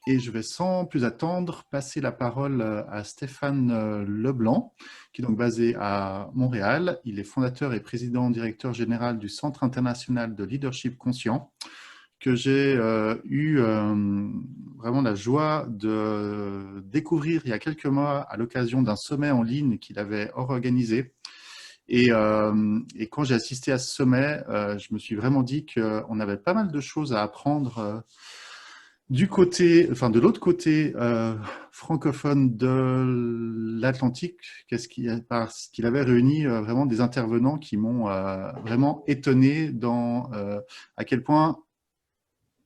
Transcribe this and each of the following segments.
et je vais sans plus attendre passer la parole à Stéphane Leblanc, qui est donc basé à Montréal. Il est fondateur et président directeur général du Centre international de leadership conscient, que j'ai eu vraiment la joie de découvrir il y a quelques mois à l'occasion d'un sommet en ligne qu'il avait organisé. Et quand j'ai assisté à ce sommet, je me suis vraiment dit qu'on avait pas mal de choses à apprendre du côté, enfin de l'autre côté francophone de l'Atlantique, parce qu'il avait réuni vraiment des intervenants qui m'ont vraiment étonné dans à quel point,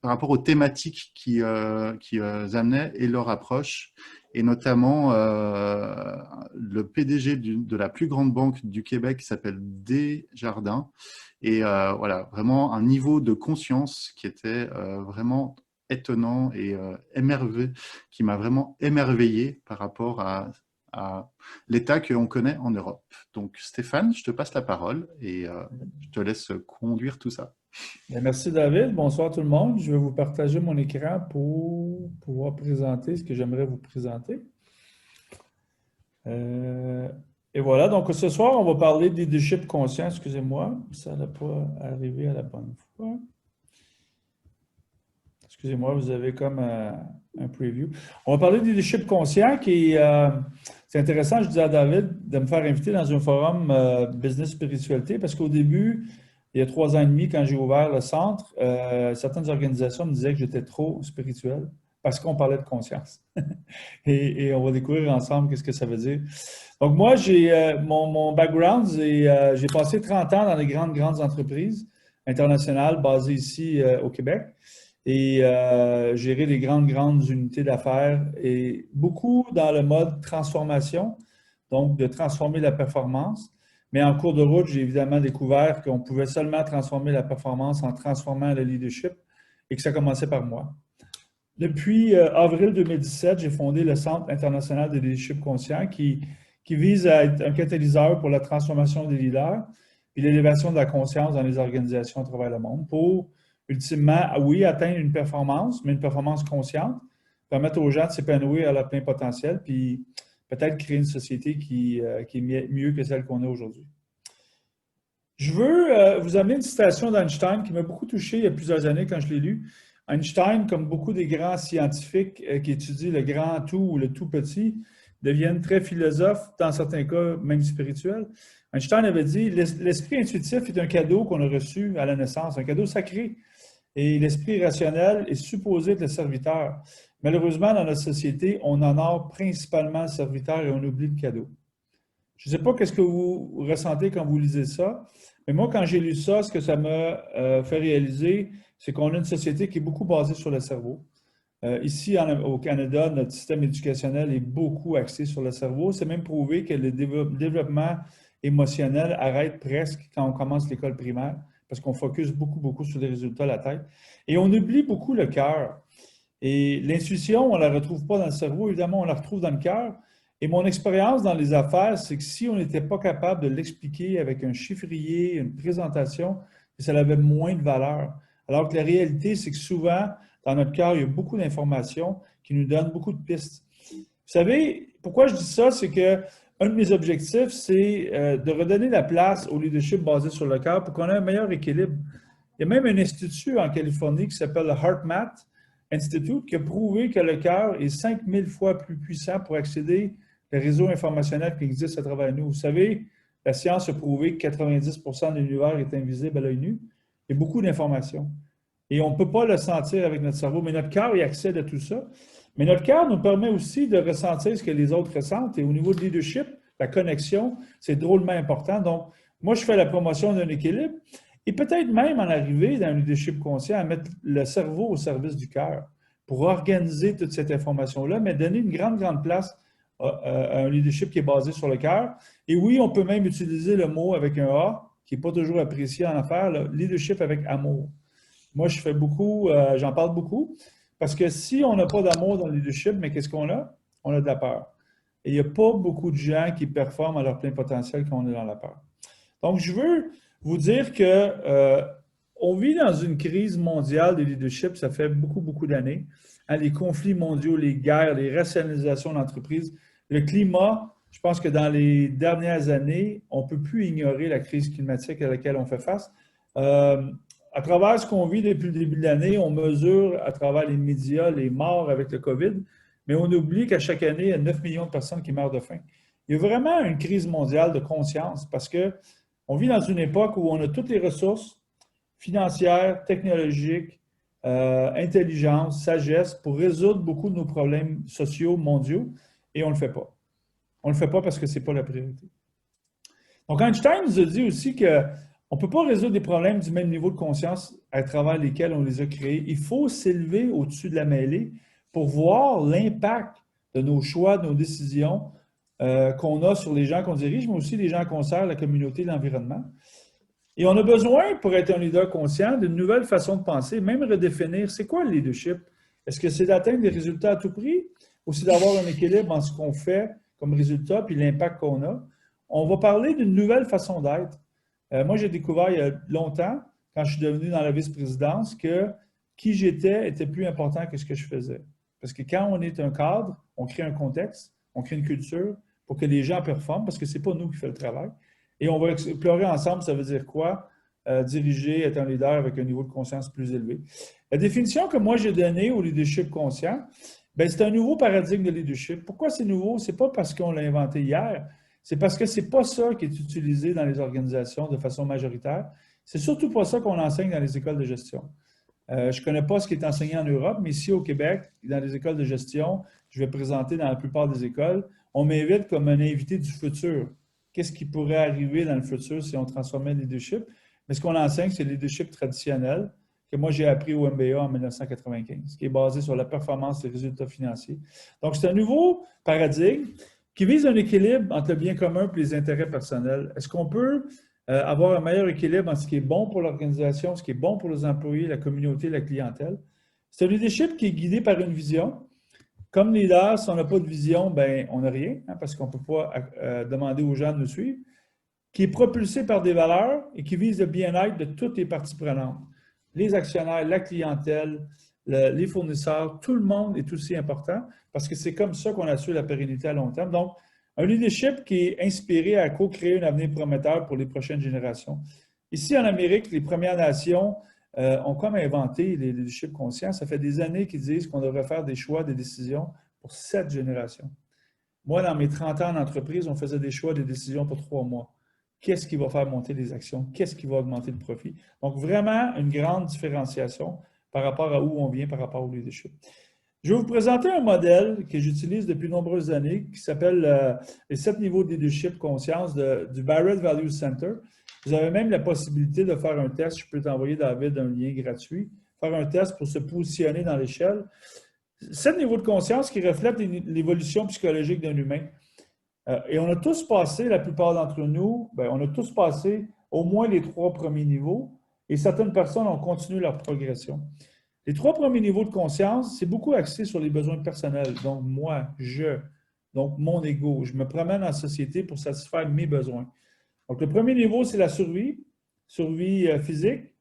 par rapport aux thématiques qui amenaient et leur approche, et notamment le PDG de la plus grande banque du Québec qui s'appelle Desjardins. Et voilà, vraiment un niveau de conscience qui était vraiment étonnant et qui m'a vraiment émerveillé par rapport à l'état qu'on connaît en Europe. Donc Stéphane, je te passe la parole et je te laisse conduire tout ça. Bien, merci David. Bonsoir tout le monde. Je vais vous partager mon écran pour pouvoir présenter ce que j'aimerais vous présenter. Euh, et voilà, donc ce soir, on va parler de leadership conscient. Excusez-moi, ça n'a pas arrivé à la bonne fois. Excusez-moi, vous avez comme un preview. On va parler de leadership conscient c'est intéressant, je disais à David, de me faire inviter dans un forum business spiritualité parce qu'au début, il y a 3 ans et demi, quand j'ai ouvert le centre, certaines organisations me disaient que j'étais trop spirituel parce qu'on parlait de conscience. Et on va découvrir ensemble qu'est-ce que ça veut dire. Donc moi, mon background, j'ai passé 30 ans dans les grandes entreprises internationales basées ici au Québec et gérer des grandes unités d'affaires et beaucoup dans le mode transformation, donc de transformer la performance. Mais en cours de route, j'ai évidemment découvert qu'on pouvait seulement transformer la performance en transformant le leadership et que ça commençait par moi. Depuis avril 2017, j'ai fondé le Centre international de leadership conscient qui vise à être un catalyseur pour la transformation des leaders et l'élévation de la conscience dans les organisations à travers le monde pour, ultimement, oui, atteindre une performance, mais une performance consciente, permettre aux gens de s'épanouir à leur plein potentiel, puis peut-être créer une société qui est mieux que celle qu'on a aujourd'hui. Je veux vous amener une citation d'Einstein qui m'a beaucoup touché il y a plusieurs années quand je l'ai lu. Einstein, comme beaucoup des grands scientifiques qui étudient le grand tout ou le tout petit, deviennent très philosophes, dans certains cas même spirituels. Einstein avait dit, l'esprit intuitif est un cadeau qu'on a reçu à la naissance, un cadeau sacré. Et l'esprit rationnel est supposé être le serviteur. Malheureusement, dans notre société, on honore principalement le serviteur et on oublie le cadeau. Je ne sais pas qu'est-ce que vous ressentez quand vous lisez ça, mais moi, quand j'ai lu ça, ce que ça m'a fait réaliser, c'est qu'on a une société qui est beaucoup basée sur le cerveau. Ici, au Canada, notre système éducationnel est beaucoup axé sur le cerveau. C'est même prouvé que le développement émotionnel arrête presque quand on commence l'école primaire, parce qu'on focus beaucoup sur les résultats à la tête. Et on oublie beaucoup le cœur. Et l'intuition, on ne la retrouve pas dans le cerveau, évidemment, on la retrouve dans le cœur. Et mon expérience dans les affaires, c'est que si on n'était pas capable de l'expliquer avec un chiffrier, une présentation, ça avait moins de valeur. Alors que la réalité, c'est que souvent, dans notre cœur, il y a beaucoup d'informations qui nous donnent beaucoup de pistes. Vous savez, pourquoi je dis ça? C'est que un de mes objectifs, c'est de redonner la place au leadership basé sur le cœur pour qu'on ait un meilleur équilibre. Il y a même un institut en Californie qui s'appelle le HeartMath Institute qui a prouvé que le cœur est 5000 fois plus puissant pour accéder aux réseaux informationnels qui existent à travers nous. Vous savez, la science a prouvé que 90% de l'univers est invisible à l'œil nu. Il y a beaucoup d'informations. Et on ne peut pas le sentir avec notre cerveau, mais notre cœur y accède à tout ça. Mais notre cœur nous permet aussi de ressentir ce que les autres ressentent. Et au niveau de leadership, la connexion, c'est drôlement important. Donc, moi, je fais la promotion d'un équilibre et peut-être même en arriver dans un leadership conscient à mettre le cerveau au service du cœur pour organiser toute cette information-là, mais donner une grande place à un leadership qui est basé sur le cœur. Et oui, on peut même utiliser le mot avec un A, qui n'est pas toujours apprécié en affaires, le leadership avec amour. Moi, je fais beaucoup, j'en parle beaucoup, parce que si on n'a pas d'amour dans le leadership, mais qu'est-ce qu'on a? On a de la peur. Et il n'y a pas beaucoup de gens qui performent à leur plein potentiel quand on est dans la peur. Donc, je veux vous dire que on vit dans une crise mondiale de leadership, ça fait beaucoup, beaucoup d'années. Hein, les conflits mondiaux, les guerres, les rationalisations d'entreprises, le climat, je pense que dans les dernières années, on ne peut plus ignorer la crise climatique à laquelle on fait face. Euh, à travers ce qu'on vit depuis le début de l'année, on mesure à travers les médias les morts avec le COVID, mais on oublie qu'à chaque année, il y a 9 millions de personnes qui meurent de faim. Il y a vraiment une crise mondiale de conscience parce qu'on vit dans une époque où on a toutes les ressources financières, technologiques, intelligence, sagesse pour résoudre beaucoup de nos problèmes sociaux mondiaux et on ne le fait pas. On ne le fait pas parce que ce n'est pas la priorité. Donc, Einstein nous a dit aussi qu'on ne peut pas résoudre des problèmes du même niveau de conscience à travers lesquels on les a créés. Il faut s'élever au-dessus de la mêlée pour voir l'impact de nos choix, de nos décisions qu'on a sur les gens qu'on dirige, mais aussi les gens qu'on sert, la communauté, l'environnement. Et on a besoin, pour être un leader conscient, d'une nouvelle façon de penser, même redéfinir c'est quoi le leadership. Est-ce que c'est d'atteindre des résultats à tout prix ou c'est d'avoir un équilibre entre ce qu'on fait comme résultat puis l'impact qu'on a? On va parler d'une nouvelle façon d'être. Moi, j'ai découvert il y a longtemps, quand je suis devenu dans la vice-présidence, que qui j'étais était plus important que ce que je faisais. Parce que quand on est un cadre, on crée un contexte, on crée une culture pour que les gens performent, parce que ce n'est pas nous qui faisons le travail. Et on va explorer ensemble, ça veut dire quoi? Diriger, être un leader avec un niveau de conscience plus élevé. La définition que moi j'ai donnée au leadership conscient, c'est un nouveau paradigme de leadership. Pourquoi c'est nouveau? Ce n'est pas parce qu'on l'a inventé hier, c'est parce que ce n'est pas ça qui est utilisé dans les organisations de façon majoritaire. C'est surtout pas ça qu'on enseigne dans les écoles de gestion. Je ne connais pas ce qui est enseigné en Europe, mais ici au Québec, dans les écoles de gestion, je vais présenter dans la plupart des écoles, on m'invite comme un invité du futur. Qu'est-ce qui pourrait arriver dans le futur si on transformait le leadership? Mais ce qu'on enseigne, c'est le leadership traditionnel que moi j'ai appris au MBA en 1995, qui est basé sur la performance et les résultats financiers. Donc, c'est un nouveau paradigme qui vise un équilibre entre le bien commun et les intérêts personnels. Est-ce qu'on peut avoir un meilleur équilibre entre ce qui est bon pour l'organisation, ce qui est bon pour les employés, la communauté, la clientèle? C'est un leadership qui est guidé par une vision. Comme leader, si on n'a pas de vision, on n'a rien, hein, parce qu'on ne peut pas demander aux gens de nous suivre, qui est propulsé par des valeurs et qui vise le bien-être de toutes les parties prenantes. Les actionnaires, la clientèle, les fournisseurs, tout le monde est aussi important parce que c'est comme ça qu'on assure la pérennité à long terme. Donc, un leadership qui est inspiré à co-créer un avenir prometteur pour les prochaines générations. Ici, en Amérique, les Premières Nations ont comme inventé les leaderships conscients. Ça fait des années qu'ils disent qu'on devrait faire des choix, des décisions pour 7 générations. Moi, dans mes 30 ans d'entreprise, on faisait des choix, des décisions pour 3 mois. Qu'est-ce qui va faire monter les actions? Qu'est-ce qui va augmenter le profit? Donc, vraiment, une grande différenciation par rapport à où on vient, par rapport au leadership. Je vais vous présenter un modèle que j'utilise depuis de nombreuses années qui s'appelle les 7 niveaux de leadership conscience du Barrett Value Center. Vous avez même la possibilité de faire un test. Je peux t'envoyer, David, un lien gratuit. Faire un test pour se positionner dans l'échelle. 7 niveaux de conscience qui reflètent l'évolution psychologique d'un humain. Et on a tous passé, la plupart d'entre nous, on a tous passé au moins les 3 premiers niveaux et certaines personnes ont continué leur progression. Les 3 premiers niveaux de conscience, c'est beaucoup axé sur les besoins personnels. Donc, moi, donc mon ego. Je me promène en société pour satisfaire mes besoins. Donc, le premier niveau, c'est la survie physique.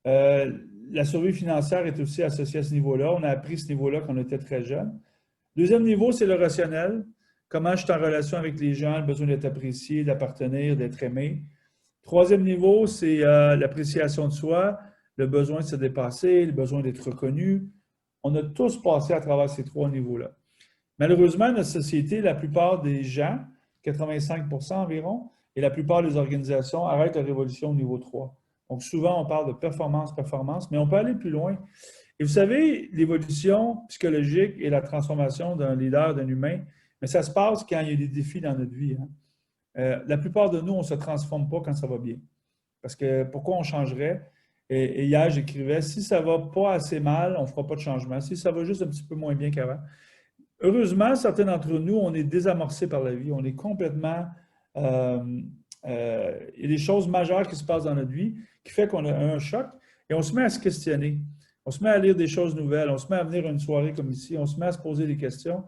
La survie financière est aussi associée à ce niveau-là. On a appris ce niveau-là quand on était très jeune. Deuxième niveau, c'est le rationnel. Comment je suis en relation avec les gens, le besoin d'être apprécié, d'appartenir, d'être aimé. Troisième niveau, c'est l'appréciation de soi, le besoin de se dépasser, le besoin d'être reconnu. On a tous passé à travers ces 3 niveaux-là. Malheureusement, notre société, la plupart des gens, 85% environ, et la plupart des organisations arrêtent la révolution au niveau 3. Donc, souvent, on parle de performance, mais on peut aller plus loin. Et vous savez, l'évolution psychologique et la transformation d'un leader, d'un humain, mais ça se passe quand il y a des défis dans notre vie. Hein. La plupart de nous, on ne se transforme pas quand ça va bien. Parce que pourquoi on changerait? Et hier, j'écrivais, si ça ne va pas assez mal, on ne fera pas de changement. Si ça va juste un petit peu moins bien qu'avant. Heureusement, certains d'entre nous, on est désamorcés par la vie. On est complètement... il y a des choses majeures qui se passent dans notre vie qui fait qu'on a un choc et on se met à se questionner. On se met à lire des choses nouvelles. On se met à venir à une soirée comme ici. On se met à se poser des questions.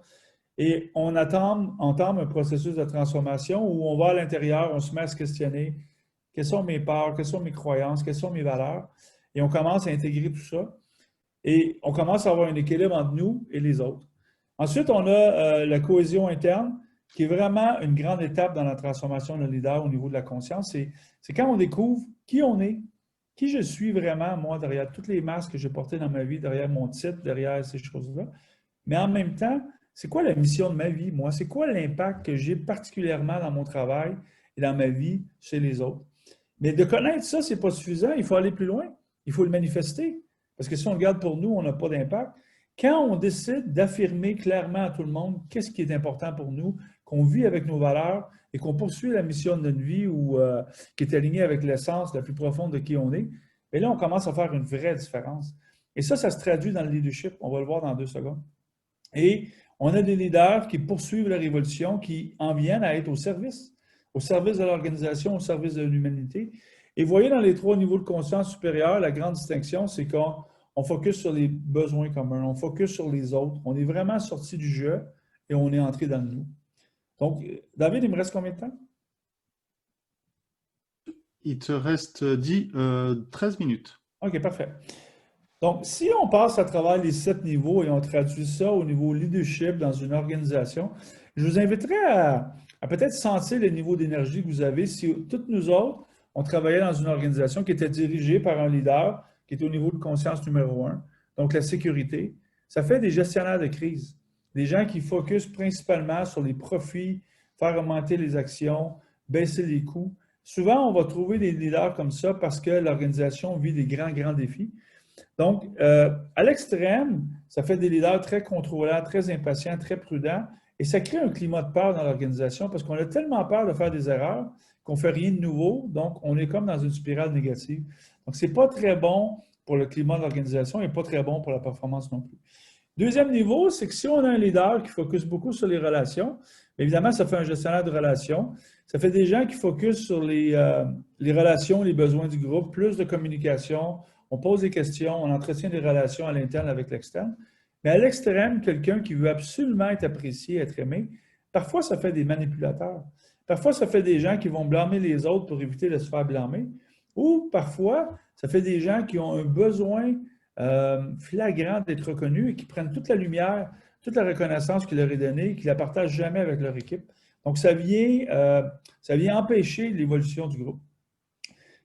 Et on entame un processus de transformation où on va à l'intérieur, on se met à se questionner. Quelles sont mes peurs? Quelles sont mes croyances? Quelles sont mes valeurs? et on commence à intégrer tout ça. Et on commence à avoir un équilibre entre nous et les autres. Ensuite, on a la cohésion interne, qui est vraiment une grande étape dans la transformation de leader au niveau de la conscience. C'est quand on découvre qui on est, qui je suis vraiment, moi, derrière toutes les masques que j'ai portées dans ma vie, derrière mon titre, derrière ces choses-là. Mais en même temps, c'est quoi la mission de ma vie, moi? C'est quoi l'impact que j'ai particulièrement dans mon travail et dans ma vie chez les autres? Mais de connaître ça, ce n'est pas suffisant. Il faut aller plus loin. Il faut le manifester. Parce que si on le garde pour nous, on n'a pas d'impact. Quand on décide d'affirmer clairement à tout le monde qu'est-ce qui est important pour nous, qu'on vit avec nos valeurs et qu'on poursuit la mission de notre vie ou qui est alignée avec l'essence la plus profonde de qui on est, bien là, on commence à faire une vraie différence. Et ça se traduit dans le leadership. On va le voir dans 2 secondes. Et on a des leaders qui poursuivent la révolution, qui en viennent à être au service de l'organisation, au service de l'humanité. Et vous voyez dans les 3 niveaux de conscience supérieure, la grande distinction, c'est qu'on focus sur les besoins communs, on focus sur les autres. On est vraiment sorti du jeu et on est entré dans le nous. Donc, David, il me reste combien de temps? Il te reste 13 minutes. OK, parfait. Donc, si on passe à travers les 7 niveaux et on traduit ça au niveau leadership dans une organisation, je vous inviterais à peut-être sentir le niveau d'énergie que vous avez si toutes nous autres, on travaillait dans une organisation qui était dirigée par un leader qui est au niveau de conscience numéro 1, donc la sécurité. Ça fait des gestionnaires de crise, des gens qui focusent principalement sur les profits, faire augmenter les actions, baisser les coûts. Souvent, on va trouver des leaders comme ça parce que l'organisation vit des grands défis. Donc, à l'extrême, ça fait des leaders très contrôlants, très impatients, très prudents, et ça crée un climat de peur dans l'organisation parce qu'on a tellement peur de faire des erreurs qu'on ne fait rien de nouveau, donc on est comme dans une spirale négative. Donc, ce n'est pas très bon pour le climat de l'organisation et pas très bon pour la performance non plus. Deuxième niveau, c'est que si on a un leader qui focus beaucoup sur les relations, évidemment, ça fait un gestionnaire de relations. Ça fait des gens qui focusent sur les relations, les besoins du groupe, plus de communication. On pose des questions, on entretient des relations à l'interne avec l'externe. Mais à l'extrême, quelqu'un qui veut absolument être apprécié, être aimé, parfois ça fait des manipulateurs. Parfois, ça fait des gens qui vont blâmer les autres pour éviter de se faire blâmer. Ou parfois, ça fait des gens qui ont un besoin flagrant d'être reconnus et qui prennent toute la lumière, toute la reconnaissance qui leur est donnée et qui ne la partagent jamais avec leur équipe. Donc, ça vient empêcher l'évolution du groupe.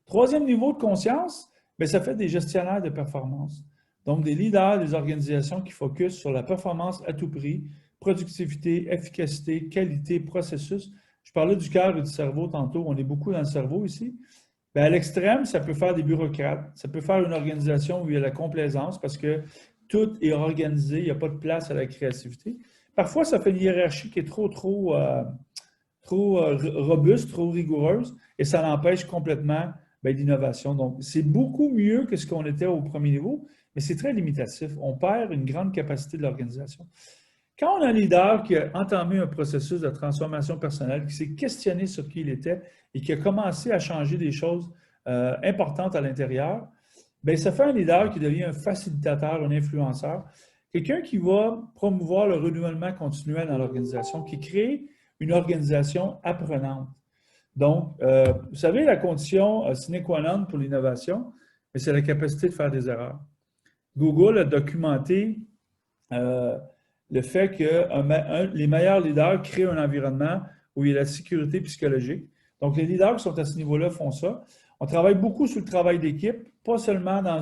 Troisième niveau de conscience, bien, ça fait des gestionnaires de performance. Donc, des leaders des organisations qui focusent sur la performance à tout prix, productivité, efficacité, qualité, processus. Je parlais du cœur et du cerveau tantôt, on est beaucoup dans le cerveau ici. Bien, à l'extrême, ça peut faire des bureaucrates, ça peut faire une organisation où il y a la complaisance parce que tout est organisé, il n'y a pas de place à la créativité. Parfois, ça fait une hiérarchie qui est trop robuste, trop rigoureuse et ça l'empêche complètement l'innovation. Donc, c'est beaucoup mieux que ce qu'on était au premier niveau, mais c'est très limitatif. On perd une grande capacité de l'organisation. Quand on a un leader qui a entamé un processus de transformation personnelle, qui s'est questionné sur qui il était et qui a commencé à changer des choses importantes à l'intérieur, bien, ça fait un leader qui devient un facilitateur, un influenceur, quelqu'un qui va promouvoir le renouvellement continuel dans l'organisation, qui crée une organisation apprenante. Donc, vous savez, la condition sine qua non pour l'innovation, c'est la capacité de faire des erreurs. Google a documenté le fait que les meilleurs leaders créent un environnement où il y a la sécurité psychologique. Donc, les leaders qui sont à ce niveau-là font ça. On travaille beaucoup sur le travail d'équipe, pas seulement dans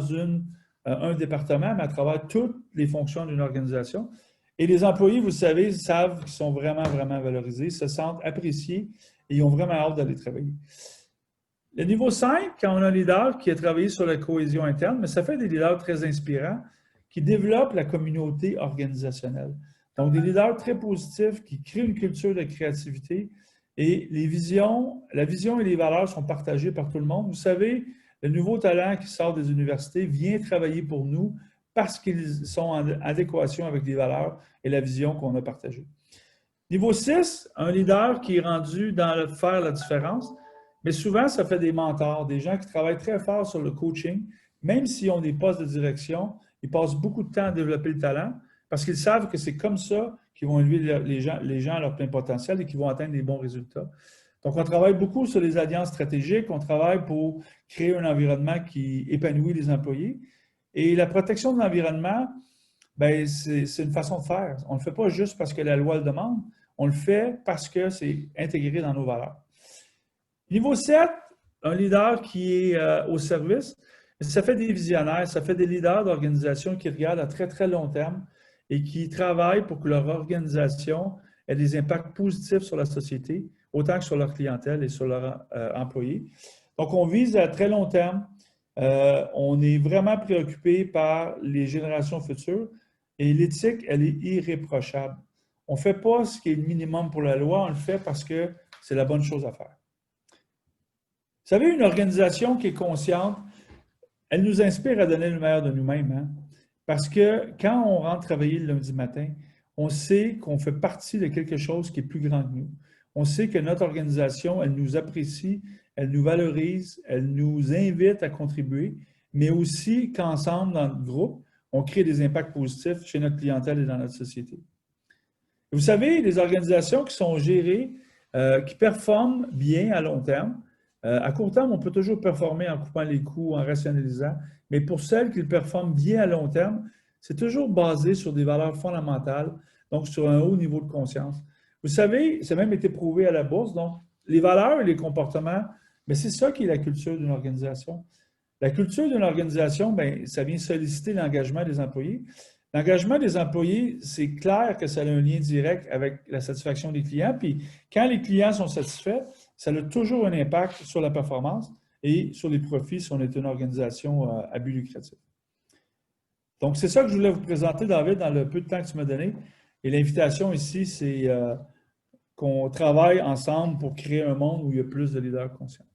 un département, mais à travers toutes les fonctions d'une organisation. Et les employés, vous savez, savent qu'ils sont vraiment valorisés, se sentent appréciés et ils ont vraiment hâte d'aller travailler. Le niveau 5, quand on a un leader qui a travaillé sur la cohésion interne, mais ça fait des leaders très inspirants qui développent la communauté organisationnelle. Donc, des leaders très positifs qui créent une culture de créativité et la vision et les valeurs sont partagées par tout le monde. Vous savez, le nouveau talent qui sort des universités vient travailler pour nous parce qu'ils sont en adéquation avec les valeurs et la vision qu'on a partagée. Niveau 6, un leader qui est rendu dans faire la différence, mais souvent, ça fait des mentors, des gens qui travaillent très fort sur le coaching, même s'ils ont des postes de direction, ils passent beaucoup de temps à développer le talent parce qu'ils savent que c'est comme ça qu'ils vont élever les gens à leur plein potentiel et qu'ils vont atteindre des bons résultats. Donc, on travaille beaucoup sur les alliances stratégiques, on travaille pour créer un environnement qui épanouit les employés. Et la protection de l'environnement, ben, c'est une façon de faire. On ne le fait pas juste parce que la loi le demande, on le fait parce que c'est intégré dans nos valeurs. Niveau 7, un leader qui est au service, ça fait des visionnaires, ça fait des leaders d'organisations qui regardent à très, très long terme et qui travaillent pour que leur organisation ait des impacts positifs sur la société, autant que sur leur clientèle et sur leurs employés. Donc, on vise à très long terme. On est vraiment préoccupé par les générations futures et l'éthique, elle est irréprochable. On ne fait pas ce qui est le minimum pour la loi, on le fait parce que c'est la bonne chose à faire. Vous savez, une organisation qui est consciente, elle nous inspire à donner le meilleur de nous-mêmes. Hein? Parce que quand on rentre travailler le lundi matin, on sait qu'on fait partie de quelque chose qui est plus grand que nous. On sait que notre organisation, elle nous apprécie, elle nous valorise, elle nous invite à contribuer, mais aussi qu'ensemble, dans notre groupe, on crée des impacts positifs chez notre clientèle et dans notre société. Vous savez, les organisations qui sont gérées, qui performent bien à long terme, à court terme, on peut toujours performer en coupant les coûts, en rationalisant, mais pour celles qui performent bien à long terme, c'est toujours basé sur des valeurs fondamentales, donc sur un haut niveau de conscience. Vous savez, ça a même été prouvé à la bourse, donc les valeurs et les comportements, mais c'est ça qui est la culture d'une organisation. La culture d'une organisation, bien, ça vient solliciter l'engagement des employés. L'engagement des employés, c'est clair que ça a un lien direct avec la satisfaction des clients. Puis quand les clients sont satisfaits, ça a toujours un impact sur la performance et sur les profits si on est une organisation à but lucratif. Donc, c'est ça que je voulais vous présenter, David, dans le peu de temps que tu m'as donné. Et l'invitation ici, c'est qu'on travaille ensemble pour créer un monde où il y a plus de leaders conscients.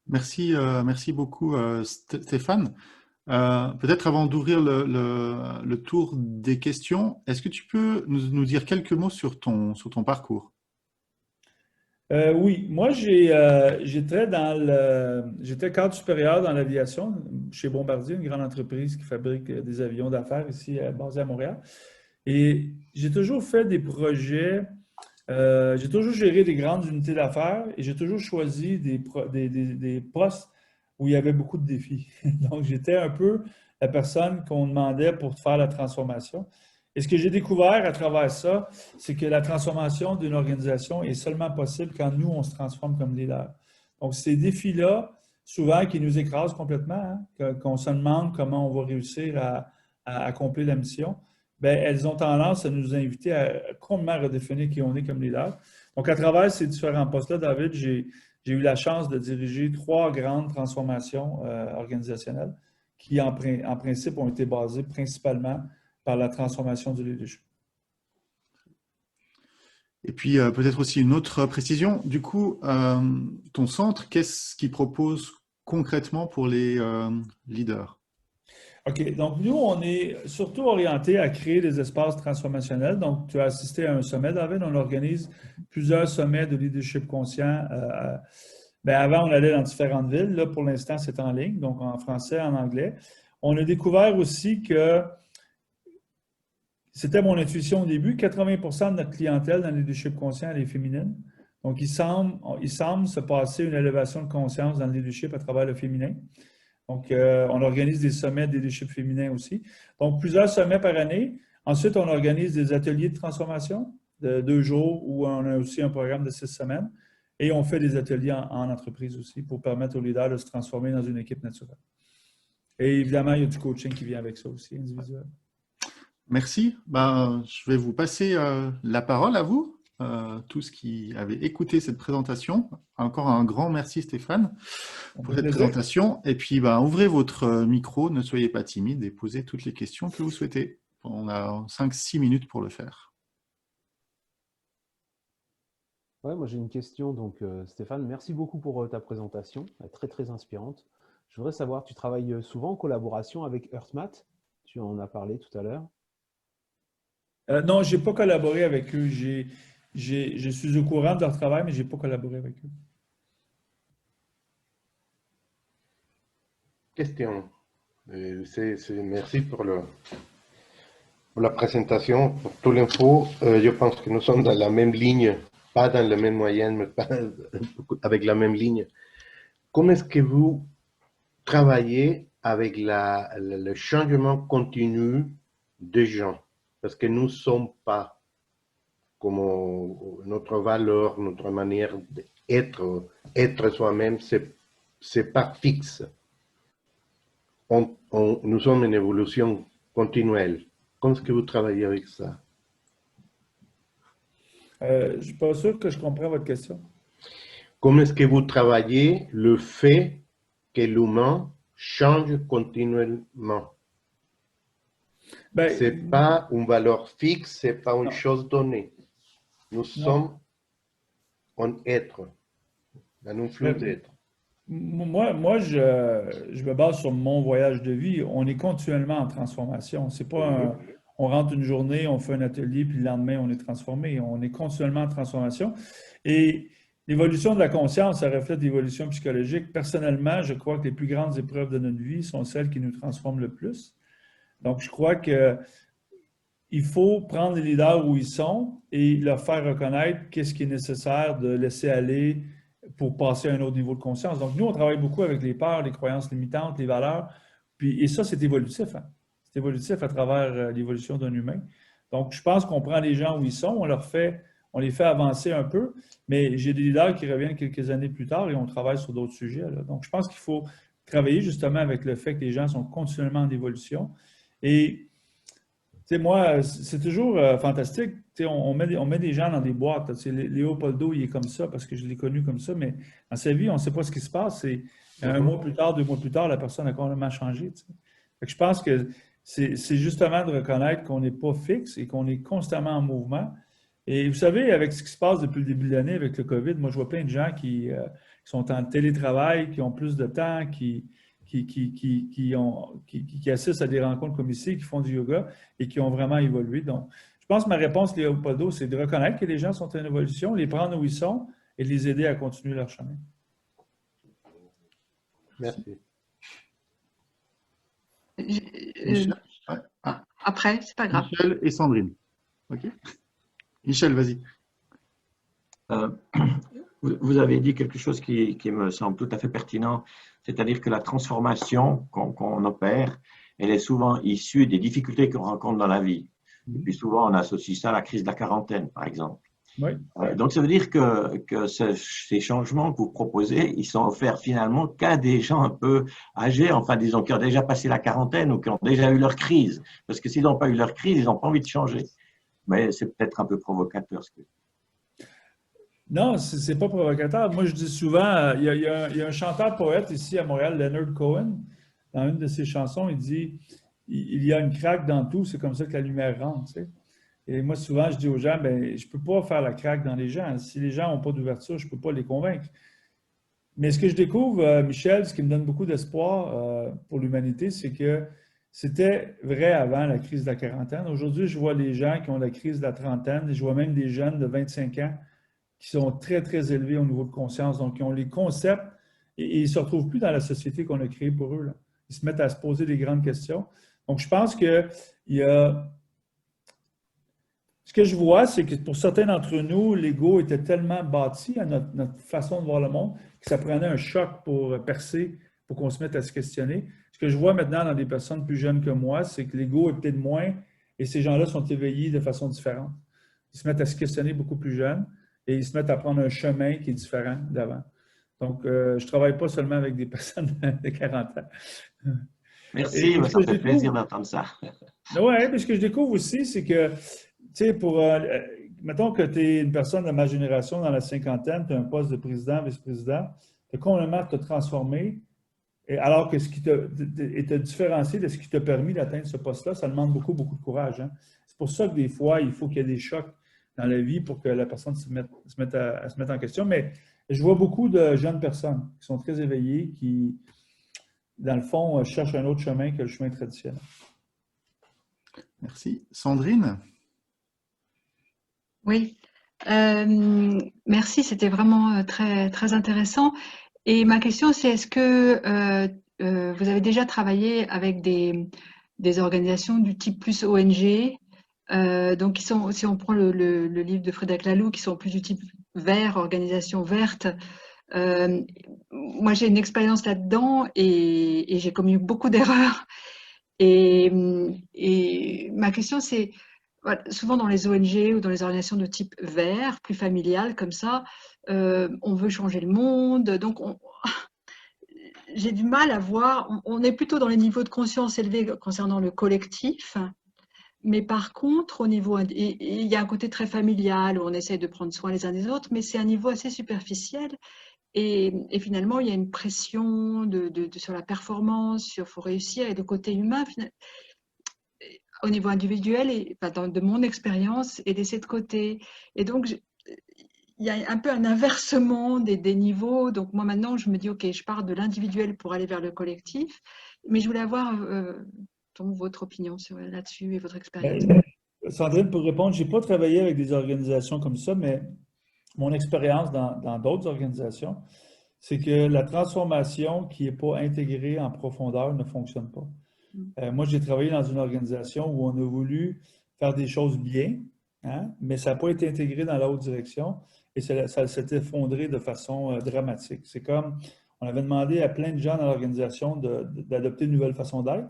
Merci, merci beaucoup, Stéphane. Peut-être avant d'ouvrir le tour des questions, est-ce que tu peux nous dire quelques mots sur ton parcours? Oui, moi j'étais j'étais cadre supérieur dans l'aviation chez Bombardier, une grande entreprise qui fabrique des avions d'affaires ici basée à Montréal. Et j'ai toujours fait des projets, j'ai toujours géré des grandes unités d'affaires et j'ai toujours choisi des postes où il y avait beaucoup de défis. Donc j'étais un peu la personne qu'on demandait pour faire la transformation. Et ce que j'ai découvert à travers ça, c'est que la transformation d'une organisation est seulement possible quand nous, on se transforme comme leader. Donc, ces défis-là, souvent, qui nous écrasent complètement, hein, qu'on se demande comment on va réussir à accomplir la mission, bien, elles ont tendance à nous inviter à complètement redéfinir qui on est comme leader. Donc, à travers ces différents postes-là, David, j'ai eu la chance de diriger 3 grandes transformations organisationnelles qui, en principe, ont été basées principalement par la transformation du leadership. Et puis, peut-être aussi une autre précision. Du coup, ton centre, qu'est-ce qu'il propose concrètement pour les leaders? OK. Donc, nous, on est surtout orienté à créer des espaces transformationnels. Donc, tu as assisté à un sommet, David. On organise plusieurs sommets de leadership conscient. Bien, avant, on allait dans différentes villes. Là, pour l'instant, c'est en ligne, donc en français, en anglais. On a découvert aussi que c'était mon intuition au début, 80% de notre clientèle dans le leadership conscient, elle est féminine. Donc, il semble se passer une élévation de conscience dans le leadership à travers le féminin. Donc, on organise des sommets de leadership féminin aussi. Donc, plusieurs sommets par année. Ensuite, on organise des ateliers de transformation de 2 jours où on a aussi un programme de 6 semaines. Et on fait des ateliers en entreprise aussi pour permettre aux leaders de se transformer dans une équipe naturelle. Et évidemment, il y a du coaching qui vient avec ça aussi, individuel. Merci. Ben, je vais vous passer la parole à vous, tous qui avez écouté cette présentation. Encore un grand merci Stéphane pour cette présentation. Et puis, ben, ouvrez votre micro, ne soyez pas timide et posez toutes les questions que vous souhaitez. On a 5-6 minutes pour le faire. Ouais, moi j'ai une question. Donc, Stéphane, merci beaucoup pour ta présentation, elle est très très inspirante. Je voudrais savoir, tu travailles souvent en collaboration avec Earthmat? Tu en as parlé tout à l'heure. Non, je n'ai pas collaboré avec eux. Je suis au courant de leur travail, mais je n'ai pas collaboré avec eux. Question. Merci pour la présentation, pour toute l'info. Je pense que nous sommes dans la même ligne pas dans la même moyenne, mais pas avec la même ligne. Comment est-ce que vous travaillez avec le changement continu des gens? Parce que nous ne sommes pas comme notre valeur, notre manière d'être, être soi-même, c'est pas fixe. Nous sommes en évolution continuelle. Comment est-ce que vous travaillez avec ça? Je ne suis pas sûr que je comprends votre question. Comment est-ce que vous travaillez le fait que l'humain change continuellement? Ben, Ce n'est pas une valeur fixe, ce n'est pas une non, chose donnée. Nous non. sommes un être, dans un flux Ben, d'être. moi je me base sur mon voyage de vie. On est continuellement en transformation. C'est pas on rentre une journée, on fait un atelier, puis le lendemain, on est transformé. On est continuellement en transformation. Et l'évolution de la conscience, ça reflète l'évolution psychologique. Personnellement, je crois que les plus grandes épreuves de notre vie sont celles qui nous transforment le plus. Donc, je crois que il faut prendre les leaders où ils sont et leur faire reconnaître qu'est-ce qui est nécessaire de laisser aller pour passer à un autre niveau de conscience. Donc, nous, on travaille beaucoup avec les peurs, les croyances limitantes, les valeurs. Puis, et ça, c'est évolutif. Hein? C'est évolutif à travers l'évolution d'un humain. Donc, je pense qu'on prend les gens où ils sont, on les fait avancer un peu, mais j'ai des leaders qui reviennent quelques années plus tard et on travaille sur d'autres sujets. Là. Donc, je pense qu'il faut travailler justement avec le fait que les gens sont continuellement en évolution. Et tu sais, moi, c'est toujours fantastique. Tu sais, on met des gens dans des boîtes. Tu sais, Léopoldo, il est comme ça parce que je l'ai connu comme ça, mais dans sa vie, on ne sait pas ce qui se passe. Et un mois plus tard, 2 mois plus tard, la personne a complètement changé. Tu sais. Fait que je pense que c'est justement de reconnaître qu'on n'est pas fixe et qu'on est constamment en mouvement. Et vous savez, avec ce qui se passe depuis le début de l'année, avec le COVID, moi, je vois plein de gens qui sont en télétravail, qui ont plus de temps, qui assistent à des rencontres comme ici, qui font du yoga et qui ont vraiment évolué. Donc, je pense que ma réponse, Léopoldo, c'est de reconnaître que les gens sont en évolution, les prendre où ils sont et les aider à continuer leur chemin. Merci. Michel, Après, c'est pas grave. Michel et Sandrine. OK. Michel, vas-y. Vous avez dit quelque chose qui me semble tout à fait pertinent, c'est-à-dire que la transformation qu'on opère, elle est souvent issue des difficultés qu'on rencontre dans la vie. Et puis souvent, on associe ça à la crise de la quarantaine, par exemple. Oui. Donc, ça veut dire que ces changements que vous proposez, ils sont offerts finalement qu'à des gens un peu âgés, enfin disons, qui ont déjà passé la quarantaine ou qui ont déjà eu leur crise. Parce que s'ils n'ont pas eu leur crise, ils n'ont pas envie de changer. Mais c'est peut-être un peu provocateur ce que... Non, c'est pas provocateur. Moi, je dis souvent, il y a un chanteur-poète ici à Montréal, Leonard Cohen, dans une de ses chansons, il dit « Il y a une craque dans tout, c'est comme ça que la lumière rentre. » Tu sais. Et moi, souvent, je dis aux gens, ben, je ne peux pas faire la craque dans les gens. Si les gens n'ont pas d'ouverture, je ne peux pas les convaincre. Mais ce que je découvre, Michel, ce qui me donne beaucoup d'espoir pour l'humanité, c'est que c'était vrai avant la crise de la quarantaine. Aujourd'hui, je vois les gens qui ont la crise de la trentaine, et je vois même des jeunes de 25 ans qui sont très, très élevés au niveau de conscience. Donc, ils ont les concepts et ils ne se retrouvent plus dans la société qu'on a créée pour eux. Là. Ils se mettent à se poser des grandes questions. Donc, je pense qu'il y a... Ce que je vois, c'est que pour certains d'entre nous, l'ego était tellement bâti à notre façon de voir le monde que ça prenait un choc pour percer, pour qu'on se mette à se questionner. Ce que je vois maintenant dans des personnes plus jeunes que moi, c'est que l'ego est peut-être moins et ces gens-là sont éveillés de façon différente. Ils se mettent à se questionner beaucoup plus jeunes et ils se mettent à prendre un chemin qui est différent d'avant. Donc, je ne travaille pas seulement avec des personnes de 40 ans. Merci, ça me fait plaisir d'entendre ça. Oui, mais ce que je découvre aussi, c'est que, tu sais, mettons que tu es une personne de ma génération dans la cinquantaine, tu as un poste de président, vice-président, tu as complètement te transformé, alors que ce qui te différencier de ce qui t'a permis d'atteindre ce poste-là, ça demande beaucoup, beaucoup de courage. Hein? C'est pour ça que des fois, il faut qu'il y ait des chocs dans la vie pour que la personne se mette en question. Mais je vois beaucoup de jeunes personnes qui sont très éveillées, qui, dans le fond, cherchent un autre chemin que le chemin traditionnel. Merci. Sandrine? Oui. Merci, c'était vraiment très, très intéressant. Et ma question, c'est est-ce que vous avez déjà travaillé avec des organisations du type plus ONG Donc, si on prend le livre de Frédéric Laloux, qui sont plus du type vert, organisation verte, moi j'ai une expérience là-dedans et j'ai commis beaucoup d'erreurs. Et ma question c'est, voilà, souvent dans les ONG ou dans les organisations de type vert, plus familiales comme ça, on veut changer le monde, donc j'ai du mal à voir, on est plutôt dans les niveaux de conscience élevés concernant le collectif, mais par contre, au niveau, il y a un côté très familial où on essaie de prendre soin les uns des autres, mais c'est un niveau assez superficiel. Et finalement, il y a une pression sur la performance, il faut réussir, et le côté humain, au niveau individuel, et, enfin, de mon expérience, est laissé de côté. Et donc, il y a un peu un inversement des niveaux. Donc, moi, maintenant, je me dis, OK, je pars de l'individuel pour aller vers le collectif. Mais je voulais avoir votre opinion là-dessus et votre expérience. Sandrine, pour répondre, je n'ai pas travaillé avec des organisations comme ça, mais mon expérience dans d'autres organisations, c'est que la transformation qui n'est pas intégrée en profondeur ne fonctionne pas. Moi, j'ai travaillé dans une organisation où on a voulu faire des choses bien, hein, mais ça n'a pas été intégré dans la haute direction et ça s'est effondré de façon dramatique. C'est comme, on avait demandé à plein de gens dans l'organisation d'adopter une nouvelle façon d'être,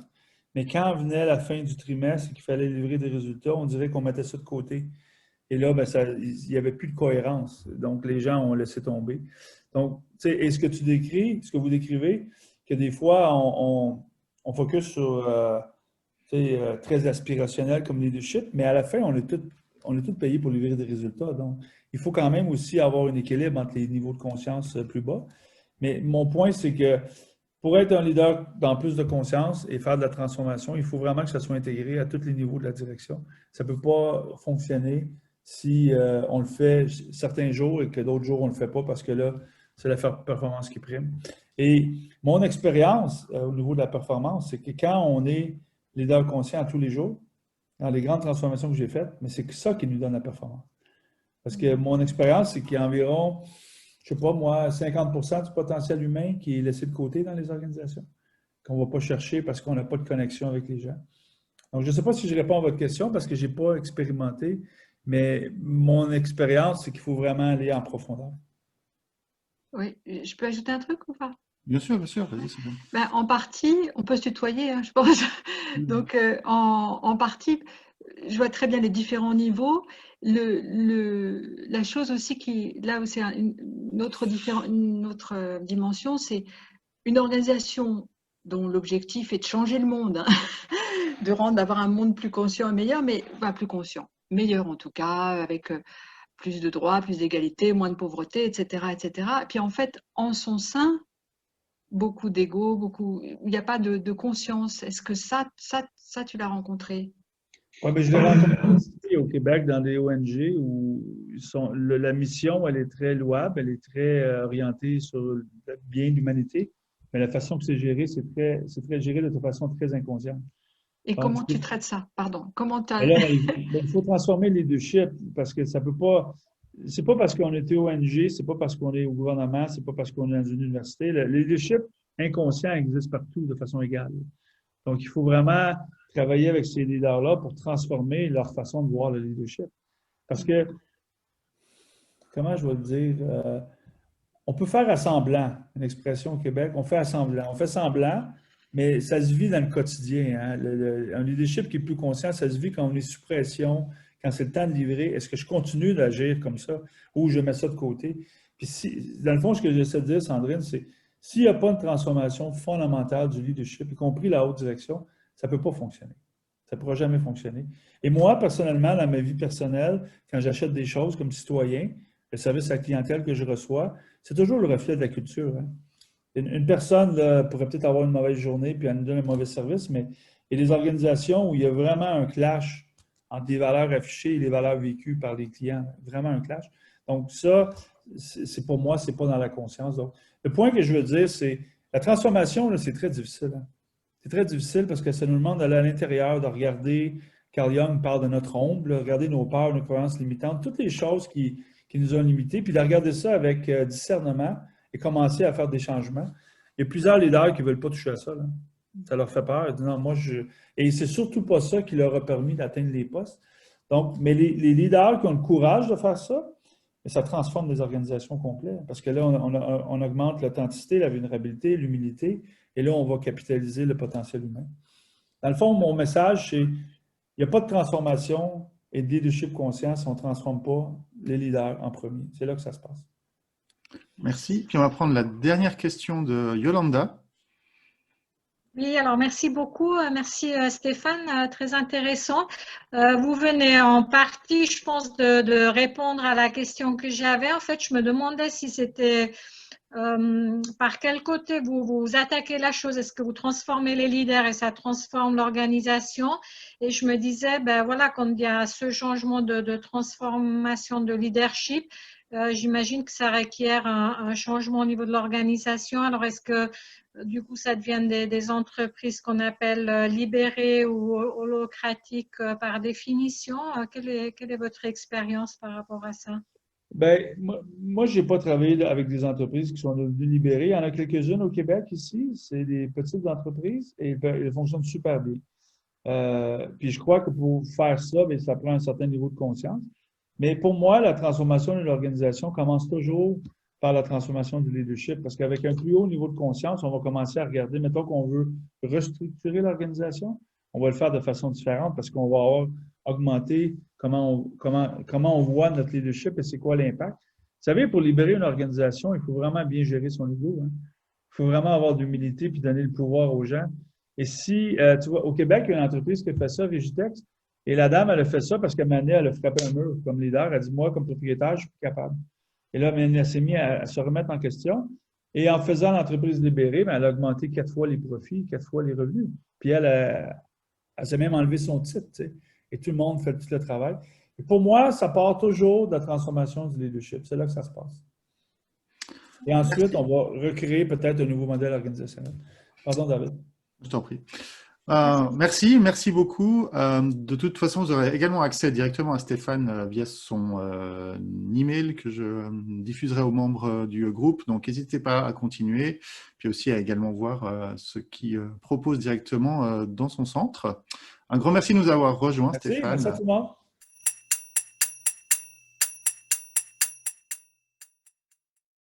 mais quand venait la fin du trimestre et qu'il fallait livrer des résultats, on dirait qu'on mettait ça de côté. Et là, ben, il n'y avait plus de cohérence. Donc, les gens ont laissé tomber. Donc, tu sais, et ce que vous décrivez, que des fois, on focus sur très aspirationnel comme leadership, mais à la fin, on est tous payés pour livrer des résultats. Donc, il faut quand même aussi avoir un équilibre entre les niveaux de conscience plus bas. Mais mon point, c'est que pour être un leader dans plus de conscience et faire de la transformation, il faut vraiment que ça soit intégré à tous les niveaux de la direction. Ça ne peut pas fonctionner si on le fait certains jours et que d'autres jours, on ne le fait pas parce que là, c'est la performance qui prime. Et mon expérience au niveau de la performance, c'est que quand on est leader conscient tous les jours, dans les grandes transformations que j'ai faites, mais c'est ça qui nous donne la performance. Parce que mon expérience, c'est qu'il y a environ, je ne sais pas moi, 50% du potentiel humain qui est laissé de côté dans les organisations, qu'on ne va pas chercher parce qu'on n'a pas de connexion avec les gens. Donc, je ne sais pas si je réponds à votre question parce que je n'ai pas expérimenté, mais mon expérience, c'est qu'il faut vraiment aller en profondeur. Oui, je peux ajouter un truc ou pas? Bien sûr, vas-y, c'est bon. Ben, en partie, on peut se tutoyer, hein, je pense. Donc, en partie, je vois très bien les différents niveaux. La chose aussi là où c'est une autre dimension, c'est une organisation dont l'objectif est de changer le monde, hein, d'avoir un monde plus conscient et meilleur, mais pas plus conscient, meilleur en tout cas, avec plus de droits, plus d'égalité, moins de pauvreté, etc., etc. Et puis en fait, en son sein, beaucoup d'ego, il n'y a pas de conscience. Est-ce que ça tu l'as rencontré? Oui, mais je l'ai rencontré ici au Québec dans des ONG où la mission, elle est très louable, elle est très orientée sur le bien de l'humanité, mais la façon que c'est géré, c'est très géré de façon très inconsciente. Et Donc, comment tu traites ça? Pardon. Comment tu as... là, il faut transformer le leadership parce que ça peut pas. C'est pas parce qu'on est ONG, c'est pas parce qu'on est au gouvernement, c'est pas parce qu'on est dans une université. Le leadership inconscient existe partout de façon égale. Donc, il faut vraiment travailler avec ces leaders-là pour transformer leur façon de voir le leadership. Parce que, comment je vais le dire, on peut faire à semblant, une expression au Québec, on fait à semblant. On fait semblant, mais ça se vit dans le quotidien. Hein. Un leadership qui est plus conscient, ça se vit quand on est sous pression, quand c'est le temps de livrer. Est-ce que je continue d'agir comme ça ou je mets ça de côté? Puis dans le fond, ce que j'essaie de dire, Sandrine, c'est s'il n'y a pas une transformation fondamentale du leadership, y compris la haute direction, ça ne peut pas fonctionner. Ça ne pourra jamais fonctionner. Et moi, personnellement, dans ma vie personnelle, quand j'achète des choses comme citoyen, le service à la clientèle que je reçois, c'est toujours le reflet de la culture. Hein. Une personne là, pourrait peut-être avoir une mauvaise journée puis elle nous donne un mauvais service, mais il y a des organisations où il y a vraiment un clash entre les valeurs affichées et les valeurs vécues par les clients. Vraiment un clash. Donc ça, c'est pour moi, c'est pas dans la conscience. Donc, le point que je veux dire, c'est la transformation, c'est très difficile. Hein. C'est très difficile parce que ça nous demande d'aller à l'intérieur, de regarder. Carl Jung parle de notre ombre, de regarder nos peurs, nos croyances limitantes, toutes les choses qui nous ont limités, puis de regarder ça avec discernement et commencer à faire des changements. Il y a plusieurs leaders qui ne veulent pas toucher à ça. Là. Ça leur fait peur. Ils disent non, moi, Et c'est surtout pas ça qui leur a permis d'atteindre les postes. Donc, mais les leaders qui ont le courage de faire ça, ça transforme des organisations complètes. Parce que là, on augmente l'authenticité, la vulnérabilité, l'humilité, et là, on va capitaliser le potentiel humain. Dans le fond, mon message, c'est il n'y a pas de transformation et de leadership conscient si on ne transforme pas les leaders en premier. C'est là que ça se passe. Merci. Puis on va prendre la dernière question de Yolanda. Oui, alors merci beaucoup. Merci Stéphane, très intéressant. Vous venez en partie, je pense, de répondre à la question que j'avais. En fait, je me demandais si c'était par quel côté vous attaquez la chose. Est-ce que vous transformez les leaders et ça transforme l'organisation? Et je me disais, ben voilà, quand il y a ce changement de transformation de leadership, j'imagine que ça requiert un changement au niveau de l'organisation. Alors, est-ce que du coup, ça devient des entreprises qu'on appelle libérées ou holocratiques par définition? Quelle est votre expérience par rapport à ça? Ben, moi je n'ai pas travaillé avec des entreprises qui sont devenues libérées. Il y en a quelques-unes au Québec ici. C'est des petites entreprises et elles fonctionnent super bien. Puis je crois que pour faire ça, bien, ça prend un certain niveau de conscience. Mais pour moi, la transformation de l'organisation commence toujours par la transformation du leadership, parce qu'avec un plus haut niveau de conscience, on va commencer à regarder, mettons qu'on veut restructurer l'organisation, on va le faire de façon différente parce qu'on va avoir augmenté comment on voit notre leadership et c'est quoi l'impact. Vous savez, pour libérer une organisation, il faut vraiment bien gérer son ego. Hein. Il faut vraiment avoir de l'humilité puis donner le pouvoir aux gens. Et si, tu vois, au Québec, il y a une entreprise qui a fait ça, Végitex, et la dame, elle a fait ça parce qu'à un moment donné, elle a frappé un mur comme leader. Elle a dit, moi, comme propriétaire, je suis plus capable. Et là, elle s'est mise à se remettre en question. Et en faisant l'entreprise libérée, elle a augmenté 4 fois les profits, 4 fois les revenus. Puis elle s'est même enlevé son titre, tu sais. Et tout le monde fait tout le travail. Et pour moi, ça part toujours de la transformation du leadership. C'est là que ça se passe. Et ensuite, on va recréer peut-être un nouveau modèle organisationnel. Pardon, David. Je t'en prie. Merci beaucoup. De toute façon, vous aurez également accès directement à Stéphane via son email que je diffuserai aux membres du groupe. Donc, n'hésitez pas à continuer, puis aussi à également voir ce qu'il propose directement dans son centre. Un grand merci de nous avoir rejoints, Stéphane. Merci à tout le monde.